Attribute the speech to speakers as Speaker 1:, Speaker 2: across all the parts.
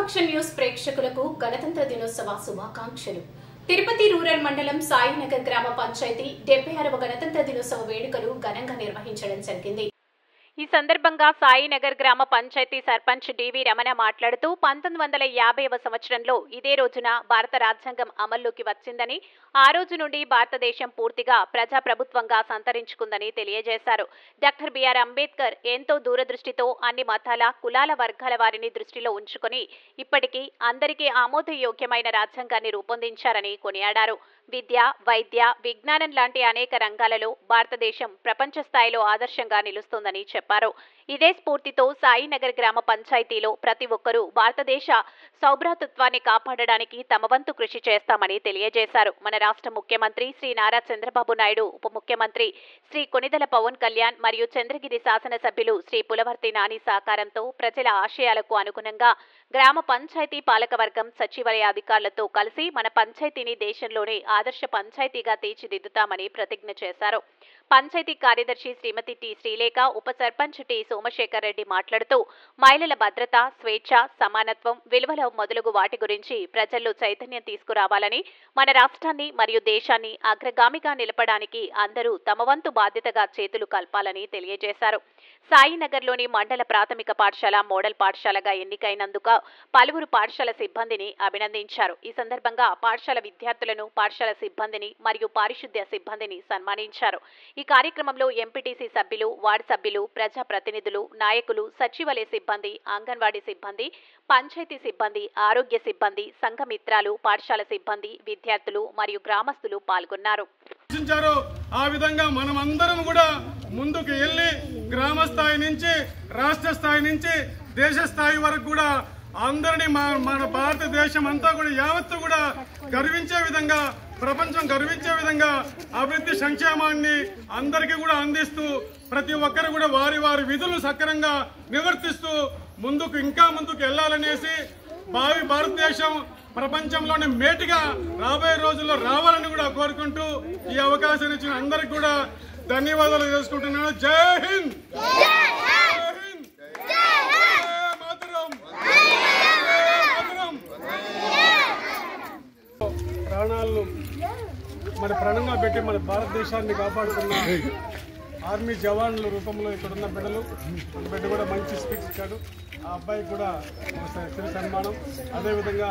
Speaker 1: ప్రతిపక్ష న్యూస్ ప్రేక్షకులకు గణతంత్ర దినోత్సవ శుభాకాంక్షలు. తిరుపతి రూరల్ మండలం సాయినగర్ గ్రామ పంచాయతీ 76వ గణతంత్ర దినోత్సవ వేడుకలు ఘనంగా నిర్వహించడం జరిగింది. ఈ సందర్భంగా సాయినగర్ గ్రామ పంచాయతీ సర్పంచ్ డివి రమణ మాట్లాడుతూ 1950వ సంవత్సరంలో ఇదే రోజున భారత రాజ్యాంగం అమల్లోకి వచ్చిందని, ఆ రోజు నుండి భారతదేశం పూర్తిగా ప్రజాప్రభుత్వంగా సంతరించుకుందని తెలియజేశారు. డాక్టర్ బిఆర్ అంబేద్కర్ ఎంతో దూరదృష్టితో అన్ని మతాల, కులాల, వర్గాల వారిని దృష్టిలో ఉంచుకొని ఇప్పటికీ అందరికీ ఆమోదయోగ్యమైన రాజ్యాంగాన్ని రూపొందించారని కొనియాడారు. విద్య, వైద్య, విజ్ఞానం లాంటి అనేక రంగాలలో భారతదేశం ప్రపంచ స్థాయిలో ఆదర్శంగా నిలుస్తోందని చెప్పారు. ఇదే స్ఫూర్తితో సాయినగర్ గ్రామ పంచాయతీలో ప్రతి ఒక్కరూ భారతదేశ సౌభ్రాతృత్వాన్ని కాపాడడానికి తమ వంతు కృషి చేస్తామని తెలియజేశారు. మన రాష్ట్ర ముఖ్యమంత్రి శ్రీ నారా చంద్రబాబు నాయుడు, ఉప ముఖ్యమంత్రి శ్రీ కొణిదెల పవన్ కళ్యాణ్ మరియు చంద్రగిరి శాసనసభ్యులు శ్రీ పులవర్తి నాని సహకారంతో ప్రజల ఆశయాలకు అనుగుణంగా గ్రామ పంచాయతీ పాలకవర్గం, సచివాలయ అధికారులతో కలిసి మన పంచాయతీని దేశంలోనే ఆదర్శ పంచాయతీగా తీర్చిదిద్దుతామని ప్రతిజ్ఞ చేశారు. పంచాయతీ కార్యదర్శి శ్రీమతి టి శ్రీలేఖ, ఉప సర్పంచ్ టి సోమశేఖర్ రెడ్డి మాట్లాడుతూ మహిళల భద్రత, స్వేచ్ఛ, సమానత్వం, విలువల మొదలగు వాటి గురించి ప్రజల్లో చైతన్యం తీసుకురావాలని, మన రాష్ట్రాన్ని మరియు దేశాన్ని అగ్రగామిగా నిలపడానికి అందరూ తమ వంతు బాధ్యతగా చేతులు కలపాలని తెలియజేశారు. సాయినగర్లోని మండల ప్రాథమిక పాఠశాల మోడల్ పాఠశాలగా ఎన్నికైనందుకు పలువురు పాఠశాల సిబ్బందిని అభినందించారు. ఈ సందర్భంగా పాఠశాల విద్యార్థులను, పాఠశాల సిబ్బందిని మరియు పారిశుద్ధ్య సిబ్బందిని సన్మానించారు. ఈ కార్యక్రమంలో ఎంపీటీసీ సభ్యులు, వార్డు సభ్యులు, ప్రజాప్రతినిధులు, నాయకులు, సచివాలయ సిబ్బంది, అంగన్వాడీ సిబ్బంది, పంచాయతీ సిబ్బంది, ఆరోగ్య సిబ్బంది, సంఘమిత్రాలు, పాఠశాల సిబ్బంది, విద్యార్థులు మరియు గ్రామస్తులు పాల్గొన్నారు.
Speaker 2: ఆ విధంగా మనమందరం కూడా ముందుకు వెళ్ళి గ్రామ స్థాయి నుంచి రాష్ట్ర స్థాయి నుంచి దేశ స్థాయి వరకు కూడా అందరినీ మన భారతదేశం అంతా కూడా యావత్తు కూడా గర్వించే విధంగా, ప్రపంచం గర్వించే విధంగా అభివృద్ధి సంక్షేమాన్ని అందరికీ కూడా అందిస్తూ ప్రతి ఒక్కరు కూడా వారి వారి విధులు సక్రమంగా నిర్వర్తిస్తూ ఇంకా ముందుకు వెళ్లాలనేసి భారతదేశం ప్రపంచంలోనే మేటిగా రాబోయే రోజుల్లో రావాలని కూడా కోరుకుంటూ ఈ అవకాశం ఇచ్చిన అందరికి కూడా ధన్యవాదాలు చేసుకుంటున్నాను. జై హింద్. ప్రాణాలను ప్రాణంగా పెట్టి మన భారతదేశాన్ని కాపాడుతున్న ఆర్మీ జవాన్ల రూపంలో ఇక్కడున్న బిడ్డలు, మన బిడ్డ కూడా మంచి స్పీచ్ ఇచ్చాడు. ఆ అబ్బాయికి కూడా చిరు సన్మానం. అదేవిధంగా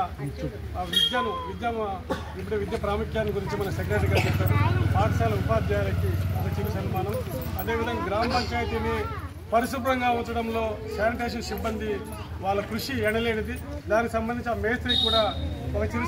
Speaker 2: విద్య ప్రాముఖ్యాన్ని గురించి మన సెక్రటరీ గారు చెప్పారు. పాఠశాల ఉపాధ్యాయులకి ఒక చిరు సన్మానం. అదేవిధంగా గ్రామ పంచాయతీని పరిశుభ్రంగా ఉంచడంలో శానిటేషన్ సిబ్బంది వాళ్ళ కృషి ఎనలేనిది. దానికి సంబంధించి ఆ మేస్త్రికి కూడా ఒక చిరు